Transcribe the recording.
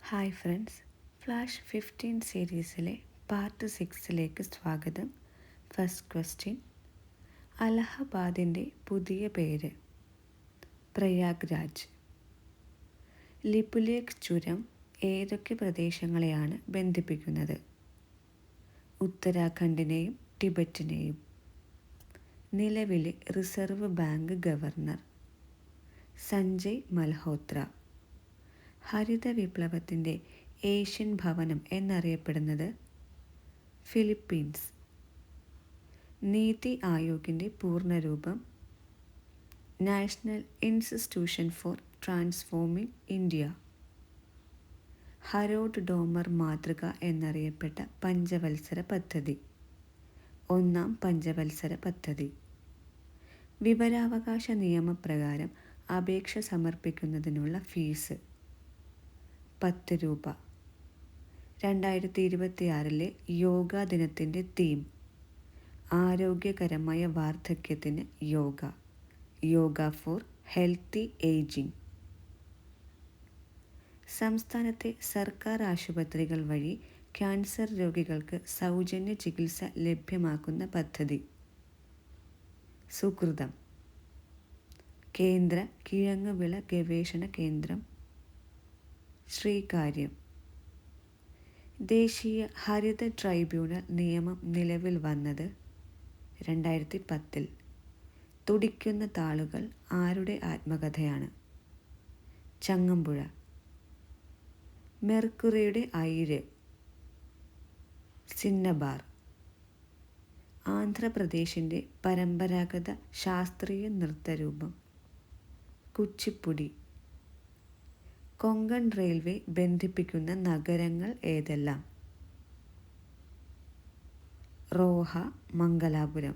Hi friends, flash 15 സീരീസിലെ part 6ലേക്ക് സ്വാഗതം. First question: അലഹബാദിൻ്റെ പുതിയ പേര്? പ്രയാഗ്രാജ്. ലിപുലേഖ് ചുരം ഏതൊക്കെ പ്രദേശങ്ങളെയാണ് ബന്ധിപ്പിക്കുന്നത്? ഉത്തരാഖണ്ഡിനെയും ടിബറ്റിനെയും. നിലവിലെ Reserve Bank governor? Sanjay Malhotra. ഹരിത വിപ്ലവത്തിൻ്റെ ഏഷ്യൻ ഭവനം എന്നറിയപ്പെടുന്നത്? ഫിലിപ്പീൻസ്. നീതി ആയോഗിൻ്റെ പൂർണ്ണരൂപം? National Institution for Transforming India. Harold Domar മാതൃക എന്നറിയപ്പെട്ട പഞ്ചവത്സര പദ്ധതി? ഒന്നാം പഞ്ചവത്സര പദ്ധതി. വിവരാവകാശ നിയമപ്രകാരം അപേക്ഷ സമർപ്പിക്കുന്നതിനുള്ള ഫീസ്? 10 രൂപ. 2026 യോഗാ ദിനത്തിൻ്റെ തീം? ആരോഗ്യകരമായ വാർദ്ധക്യത്തിന് yoga. Yoga for healthy ageing. സംസ്ഥാനത്തെ സർക്കാർ ആശുപത്രികൾ വഴി ക്യാൻസർ രോഗികൾക്ക് സൗജന്യ ചികിത്സ ലഭ്യമാക്കുന്ന പദ്ധതി? സുകൃതം. കേന്ദ്ര കിഴങ്ങുവിള ഗവേഷണ കേന്ദ്രം? ശ്രീകാര്യം. ദേശീയ ഹരിത ട്രൈബ്യൂണൽ നിയമം നിലവിൽ വന്നത് 2010. തുടിക്കുന്ന താളുകൾ ആരുടെ ആത്മകഥയാണ്? ചങ്ങമ്പുഴ. മെർക്കുറിയുടെ അയിര്? സിന്നബാർ. ആന്ധ്രാപ്രദേശിൻ്റെ പരമ്പരാഗത ശാസ്ത്രീയ നൃത്തരൂപം? കുച്ചിപ്പുടി. കൊങ്കൺ റെയിൽവേ ബന്ധിപ്പിക്കുന്ന നഗരങ്ങൾ ഏതെല്ലാം? റോഹ, മംഗലാപുരം.